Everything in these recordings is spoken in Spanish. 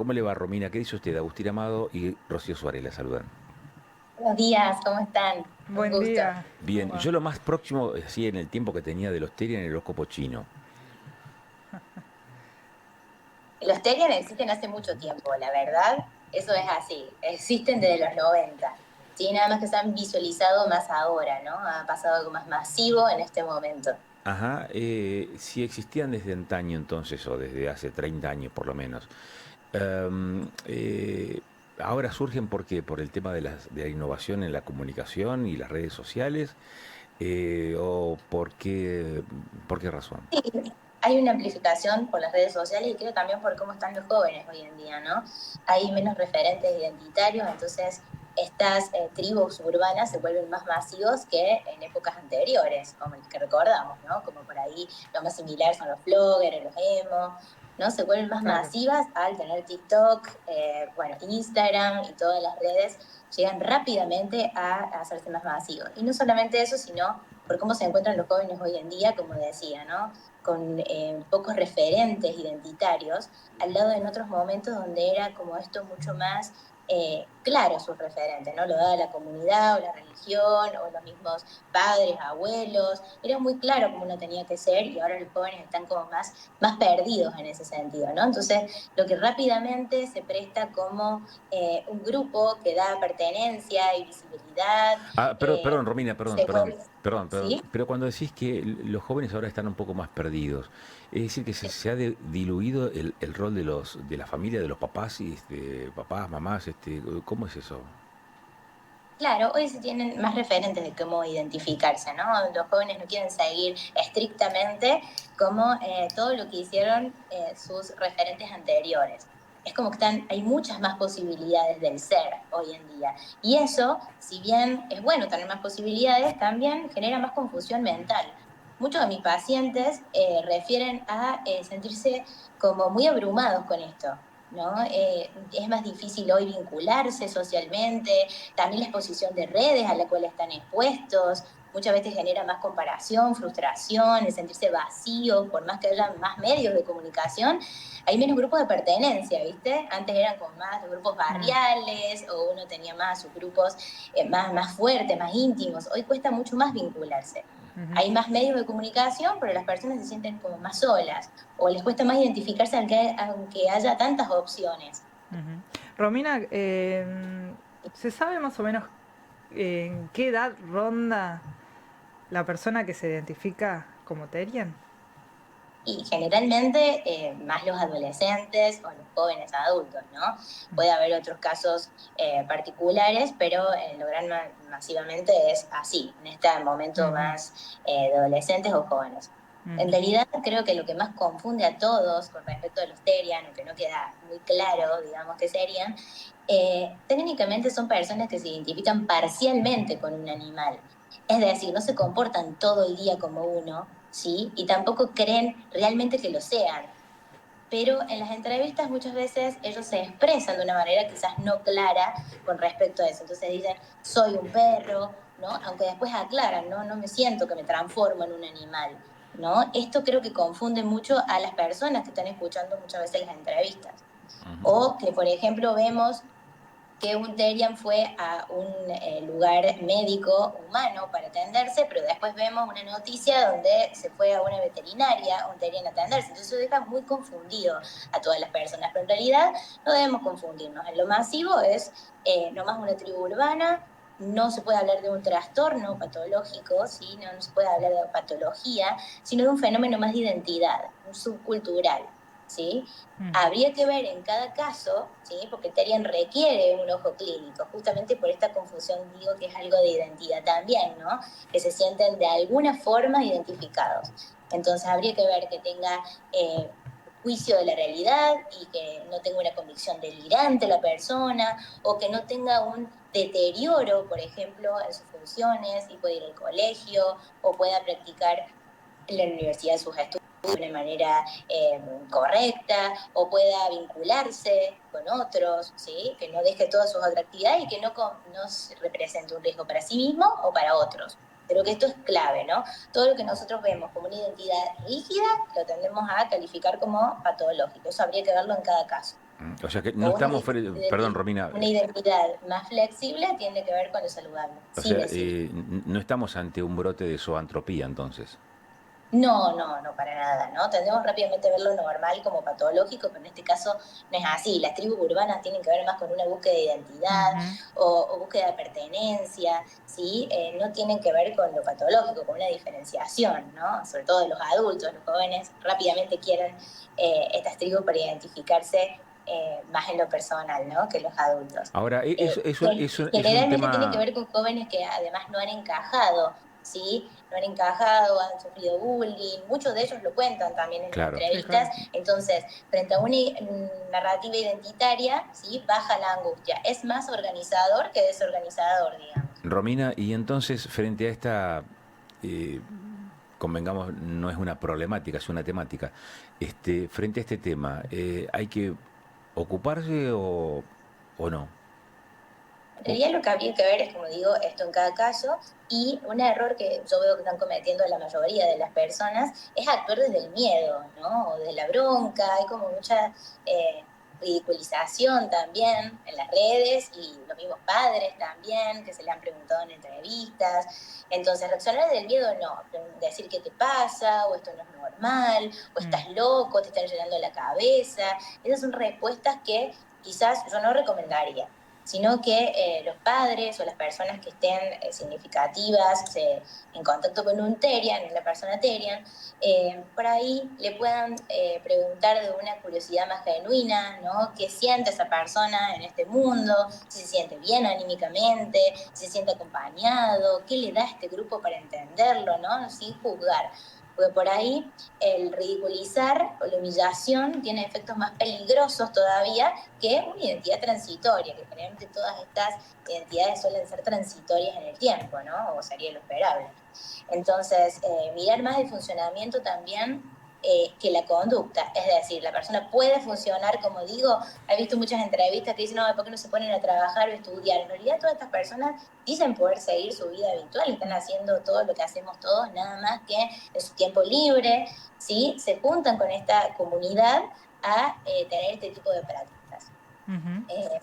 ¿Cómo le va, Romina? ¿Qué dice usted? Agustín Amado y Rocío Suárez la saludan. Buenos días, ¿cómo están? Un Buen gusto. día, ¿cómo Bien, va? yo lo más próximo, así en el tiempo que tenía de los Terian, el horóscopo chino. Los Terian existen hace mucho tiempo, la verdad, eso es así. Existen desde los 90. Sí, nada más que se han visualizado más ahora, ¿no? Ha pasado algo más masivo en este momento. Ajá, si existían desde antaño entonces, o desde hace 30 años por lo menos. Em, eh, Ahora surgen porque por el tema de la innovación en la comunicación y las redes sociales, o por qué razón. Sí, hay una amplificación por las redes sociales y creo también por cómo están los jóvenes hoy en día, ¿no? Hay menos referentes identitarios, entonces estas tribus urbanas se vuelven más masivos que en épocas anteriores, como el que recordamos, ¿no? Como por ahí lo más similar son los vloggers, los emo, ¿no? Se vuelven más Claro. masivas al tener TikTok, bueno, Instagram y todas las redes llegan rápidamente a hacerse más masivos. Y no solamente eso, sino por cómo se encuentran los jóvenes hoy en día, como decía, ¿no? Con pocos referentes identitarios, al lado de en otros momentos donde era como esto mucho más claro sus referentes, ¿no? Lo daba la comunidad o la religión o los mismos padres, abuelos, era muy claro cómo uno tenía que ser y ahora los jóvenes están como más perdidos en ese sentido, ¿no? Entonces, lo que rápidamente se presta como un grupo que da pertenencia y visibilidad, Ah, perdón, Romina, perdón, se perdón, vuelve, perdón, perdón. ¿sí? Pero cuando decís que los jóvenes ahora están un poco más perdidos, es decir, que se ha diluido el rol de la familia, de los papás, y papás, mamás, ¿cómo es eso? Claro, hoy se tienen más referentes de cómo identificarse, ¿no? Los jóvenes no quieren seguir estrictamente como todo lo que hicieron sus referentes anteriores. Es como que hay muchas más posibilidades del ser hoy en día. Y eso, si bien es bueno tener más posibilidades, también genera más confusión mental. Muchos de mis pacientes refieren a sentirse como muy abrumados con esto, ¿no? Es más difícil hoy vincularse socialmente, también la exposición de redes a la cual están expuestos, muchas veces genera más comparación, frustración, el sentirse vacío, por más que haya más medios de comunicación, hay menos grupos de pertenencia, ¿viste? Antes eran como más los grupos Mm. barriales o uno tenía más sus grupos más fuertes, más íntimos. Hoy cuesta mucho más vincularse. Ujú. Hay más medios de comunicación, pero las personas se sienten como más solas o les cuesta más identificarse aunque haya tantas opciones. Ujú. Romina, ¿se sabe más o menos en qué edad ronda la persona que se identifica como Terian? Y generalmente más los adolescentes o los jóvenes adultos, ¿no? Puede haber otros casos particulares, pero lo gran masivamente es así, en este momento Ujú. más de adolescentes o jóvenes. En Ujú. realidad creo que lo que más confunde a todos con respecto a los Terian, aunque no queda muy claro, digamos, que serían, técnicamente son personas que se identifican parcialmente con un animal. Es decir, no se comportan todo el día como uno, ¿sí? Y tampoco creen realmente que lo sean. Pero en las entrevistas muchas veces ellos se expresan de una manera quizás no clara con respecto a eso. Entonces dicen, soy un perro, ¿no? Aunque después aclaran, ¿no? No me siento que me transformo en un animal, ¿no? Esto creo que confunde mucho a las personas que están escuchando muchas veces las entrevistas. O que, por ejemplo, vemos que un Terian fue a un lugar médico humano para atenderse, pero después vemos una noticia donde se fue a una veterinaria, un Terian a atenderse. Entonces eso deja muy confundido a todas las personas, pero en realidad no debemos confundirnos. En lo masivo es nomás una tribu urbana, no se puede hablar de un trastorno patológico, ¿sí? No se puede hablar de patología, sino de un fenómeno más de identidad, un subcultural, ¿sí? Ujú. Habría que ver en cada caso, ¿sí? Porque Terian requiere un ojo clínico, justamente por esta confusión digo que es algo de identidad también, ¿no? Que se sienten de alguna forma identificados. Entonces habría que ver que tenga juicio de la realidad y que no tenga una convicción delirante la persona o que no tenga un deterioro, por ejemplo, en sus funciones y pueda ir al colegio o pueda practicar en la universidad sus estudios de una manera correcta o pueda vincularse con otros, ¿sí? Que no deje todas sus otras actividades y que no represente un riesgo para sí mismo o para otros. Creo que esto es clave, ¿no? Todo lo que nosotros vemos como una identidad rígida lo tendemos a calificar como patológico. Eso habría que verlo en cada caso. O sea que O no estamos, perdón, Romina, una identidad más flexible tiene que ver con lo saludable. o Sí, sea, decir. no estamos ante un brote de zoantropía entonces. No, no, no, para nada, ¿no? Tendemos rápidamente a ver lo normal como patológico, pero en este caso no es así. Las tribus urbanas tienen que ver más con una búsqueda de identidad Ujú. o búsqueda de pertenencia, ¿sí? No tienen que ver con lo patológico, con una diferenciación, ¿no? Sobre todo de los adultos, los jóvenes rápidamente quieren estas tribus para identificarse más en lo personal, ¿no? Que los adultos. Ahora, es un Generalmente tiene que tema, ver con jóvenes que además no han encajado, ¿sí? No han encajado, han sufrido bullying, muchos de ellos lo cuentan también en las claro. Sí, entrevistas, claro. entonces, frente a una narrativa identitaria, ¿sí? Baja la angustia, es más organizador que desorganizador, digamos. Romina, y entonces frente a esta, eh, convengamos, no es una problemática, es una temática, frente a este tema, ¿hay que ocuparse o no? En O- realidad lo que habría que ver es, como digo, esto en cada caso y un error que yo veo que están cometiendo la mayoría de las personas es actuar desde el miedo, ¿no? O de la bronca, hay como mucha ridiculización también en las redes y los mismos padres también que se le han preguntado en entrevistas. Entonces, reaccionar desde el miedo no, decir qué te pasa o esto no es normal o Mm. estás loco, te están llenando la cabeza. Esas son respuestas que quizás yo no recomendaría, sino que los padres o las personas que estén significativas en contacto con un Terian, una persona Terian, por ahí le puedan preguntar de una curiosidad más genuina, ¿no? ¿Qué siente esa persona en este mundo? Si se siente bien anímicamente, si se siente acompañado, qué le da a este grupo para entenderlo, ¿no? Sin juzgar. Porque por ahí el ridiculizar o la humillación tiene efectos más peligrosos todavía que una identidad transitoria, que generalmente todas estas identidades suelen ser transitorias en el tiempo, ¿no? O sería lo esperable. Entonces, mirar más el funcionamiento también que la conducta. Es decir, la persona puede funcionar, como digo, he visto muchas entrevistas que dicen, no, ¿por qué no se ponen a trabajar o estudiar? En realidad todas estas personas dicen poder seguir su vida habitual, están haciendo todo lo que hacemos todos, nada más que en su tiempo libre, ¿sí? Se juntan con esta comunidad a tener este tipo de prácticas. Ujú. Eh,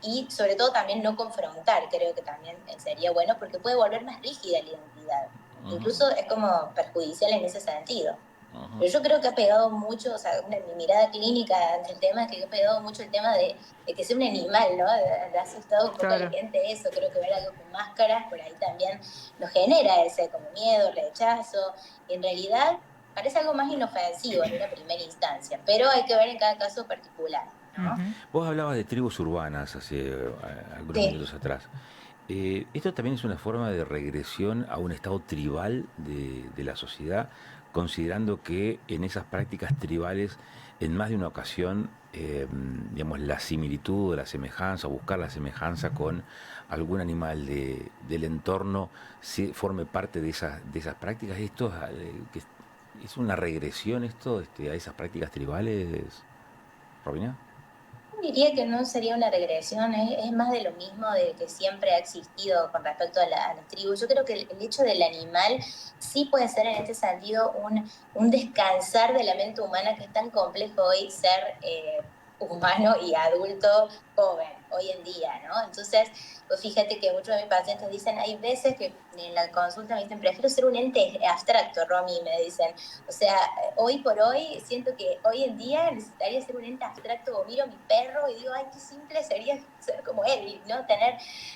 y sobre todo también no confrontar, creo que también sería bueno porque puede volver más rígida la identidad. Ujú, Incluso es como perjudicial en ese sentido. ujú. Pero yo creo que ha pegado mucho, o sea, mi mirada clínica ante el tema es que ha pegado mucho el tema de que sea un animal, ¿no? Le ha asustado un poco a la Claro. gente eso. Creo que ver algo con máscaras por ahí también nos genera ese como miedo, rechazo. Y en realidad parece algo más inofensivo en una primera instancia, pero hay que ver en cada caso particular, ¿no? Ujú. Vos hablabas de tribus urbanas hace algunos Sí. minutos atrás. ¿Esto también es una forma de regresión a un estado tribal de la sociedad, considerando que en esas prácticas tribales, en más de una ocasión, digamos, la similitud o la semejanza, o buscar la semejanza con algún animal del entorno, forme parte de esas prácticas? ¿Esto que es una regresión esto a esas prácticas tribales, Robina? Diría que no sería una regresión, es más de lo mismo de que siempre ha existido con respecto a las tribus. Yo creo que el hecho del animal sí puede ser en este sentido un descansar de la mente humana que es tan complejo hoy ser humano y adulto joven hoy en día, ¿no? Entonces, pues fíjate que muchos de mis pacientes dicen, hay veces que en la consulta me dicen, prefiero ser un ente abstracto, Romy, me dicen, o sea, hoy por hoy siento que hoy en día necesitaría ser un ente abstracto o miro a mi perro y digo, ay, qué simple sería ser como él, ¿no? Tener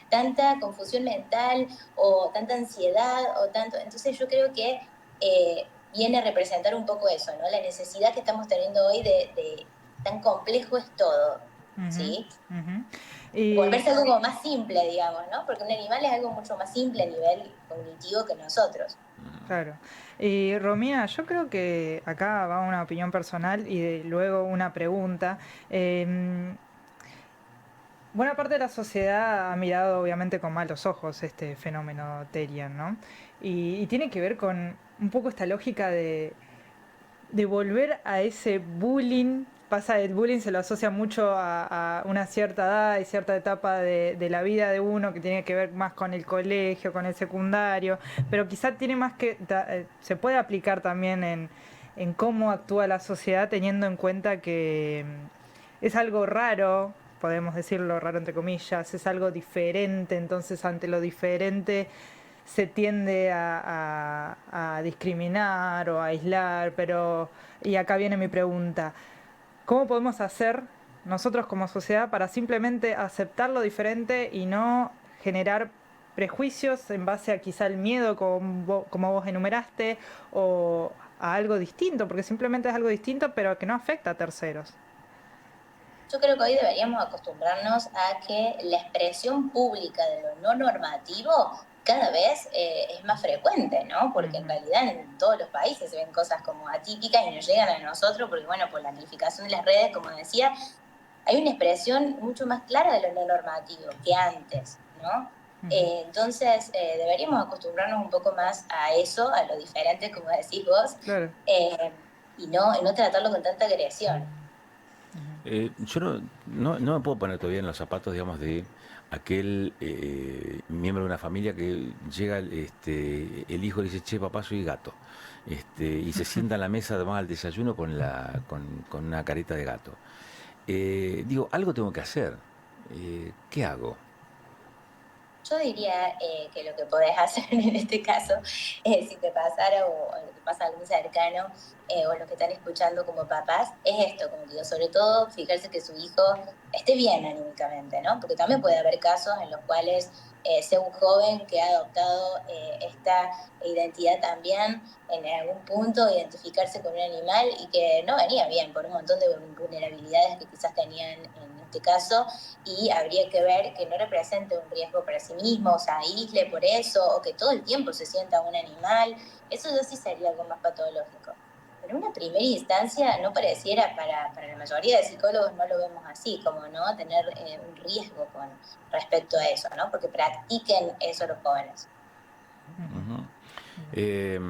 tanta confusión mental o tanta ansiedad o tanto. Entonces yo creo que viene a representar un poco eso, ¿no? La necesidad que estamos teniendo hoy de tan complejo es todo, Ujú. ¿sí? Ujú. Y Volverse algo como más simple, digamos, ¿no? Porque un animal es algo mucho más simple a nivel cognitivo que nosotros. claro. Y Romina, yo creo que acá va una opinión personal y luego una pregunta. Em, Buena parte de la sociedad ha mirado obviamente con malos ojos este fenómeno Terian, ¿no? Y tiene que ver con un poco esta lógica de volver a ese bullying. Pasa, el bullying se lo asocia mucho a una cierta edad y cierta etapa de la vida de uno que tiene que ver más con el colegio, con el secundario, pero quizá tiene más que, se puede aplicar también en cómo actúa la sociedad teniendo en cuenta es algo raro, podemos decirlo raro entre comillas, es algo diferente, entonces ante lo diferente se tiende a discriminar o a aislar, pero, y acá viene mi pregunta, ¿cómo podemos hacer nosotros como sociedad para simplemente aceptar lo diferente y no generar prejuicios en base a quizá el miedo como vos enumeraste o a algo distinto, porque simplemente es algo distinto pero que no afecta a terceros? Yo creo que hoy deberíamos acostumbrarnos a que la expresión pública de lo no normativo cada vez es más frecuente, ¿no? Porque en realidad en todos los países se ven cosas como atípicas y nos llegan a nosotros, porque bueno, por la amplificación de las redes, como decía, hay una expresión mucho más clara de lo no normativo que antes, ¿no? Entonces, deberíamos acostumbrarnos un poco más a eso, a lo diferente, como decís vos, Claro. y no tratarlo con tanta agresión. Yo no me puedo poner todavía en los zapatos, digamos, de aquel miembro de una familia que llega el hijo y dice, che, papá, soy gato. Y se sienta en la mesa, además al desayuno con una careta de gato. Digo, algo tengo que hacer. ¿Qué hago? Yo diría que lo que podés hacer en este caso, si te pasara o lo que pasa a algún cercano o los que están escuchando como papás, es esto, como digo, sobre todo fijarse que su hijo esté bien anímicamente, ¿no? Porque también puede haber casos en los cuales sea un joven que ha adoptado esta identidad también en algún punto, identificarse con un animal y que no venía bien por un montón de vulnerabilidades que quizás tenían en este caso, y habría que ver que no represente un riesgo para sí mismo, o sea, aísle por eso, o que todo el tiempo se sienta un animal. Eso ya sí sería algo más patológico. Pero en una primera instancia no pareciera, para la mayoría de psicólogos no lo vemos así, como no tener un riesgo con respecto a eso, ¿no? Porque practiquen eso los jóvenes. Ujú. Eh,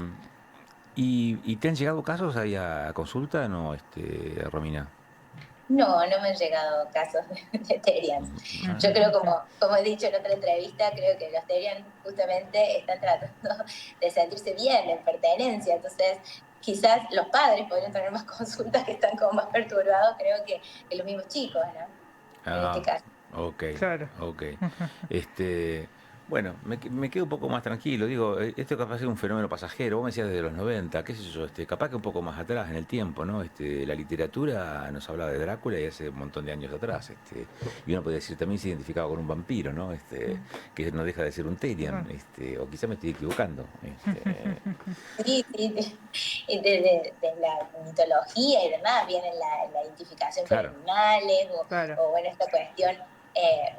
¿Y te han llegado casos ahí a consulta, no, Romina? No, no me han llegado casos de Terians. Yo creo, como he dicho en otra entrevista, creo que los Terians justamente están tratando de sentirse bien, en pertenencia. Entonces, quizás los padres podrían tener más consultas que están como más perturbados, creo que los mismos chicos, ¿no? En este Ah, caso. ok, Claro. ok. Este, bueno, me quedo un poco más tranquilo. Digo, esto capaz es un fenómeno pasajero. Vos me decías desde los 90, qué sé yo, capaz que un poco más atrás en el tiempo, ¿no? La literatura nos hablaba de Drácula y hace un montón de años atrás. Y uno puede decir también se identificaba con un vampiro, ¿no? Que no deja de ser un Terian. O quizá me estoy equivocando. Sí, sí, de la mitología y demás, viene la identificación con Claro. animales Claro. o bueno, esta cuestión eh,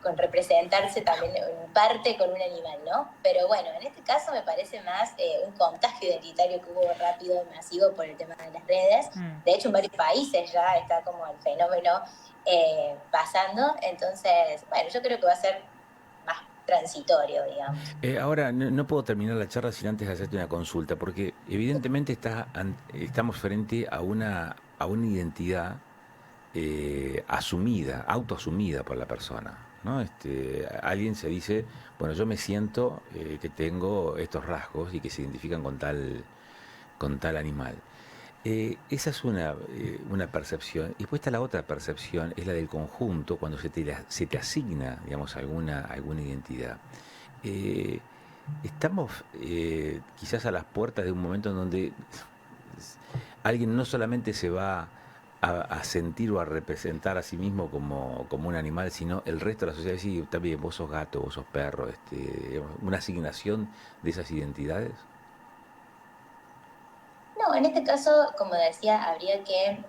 con representarse también en parte con un animal, ¿no? Pero bueno, en este caso me parece más un contagio identitario que hubo rápido y masivo por el tema de las redes. De hecho, en varios países ya está como el fenómeno pasando. Entonces, bueno, yo creo que va a ser más transitorio, digamos. Ahora, no puedo terminar la charla sin antes hacerte una consulta, porque evidentemente estamos frente a una identidad asumida, autoasumida por la persona. ¿No? Alguien se dice, bueno, yo me siento que tengo estos rasgos y que se identifican con tal animal. Esa es una percepción. Y después está la otra percepción, es la del conjunto, cuando se te asigna, digamos, alguna identidad. Eh, Estamos quizás a las puertas de un momento en donde alguien no solamente se va a sentir o a representar a sí mismo como un animal, sino el resto de la sociedad decir, también vos sos gato, vos sos perro, una asignación de esas identidades. No, en este caso, como decía, habría que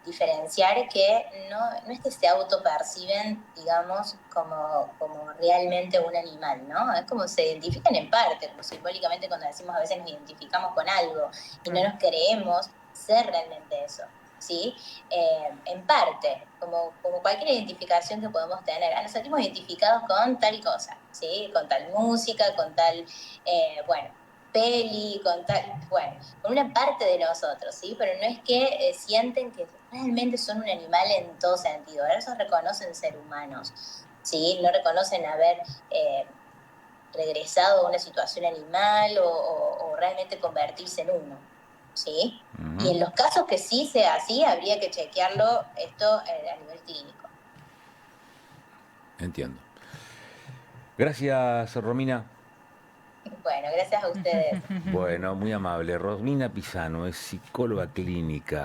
diferenciar que no es que se autoperciben, digamos, como realmente un animal, ¿no? Es como se identifican en parte, como simbólicamente cuando decimos a veces nos identificamos con algo y no nos creemos ser realmente eso, ¿sí? En parte, como cualquier identificación que podemos tener, nos sentimos identificados con tal cosa, ¿sí? Con tal música, con tal, bueno, peli, con tal, bueno, con una parte de nosotros, ¿sí? Pero no es que sienten que realmente son un animal en todo sentido. Ahora esos reconocen ser humanos, ¿sí? No reconocen haber regresado a una situación animal o realmente convertirse en uno. ¿sí? Ujú. Y en los casos que sí sea así, habría que chequearlo esto a nivel clínico. Entiendo. Gracias, Romina. Bueno, gracias a ustedes. Bueno, muy amable. Romina Pisano es psicóloga clínica.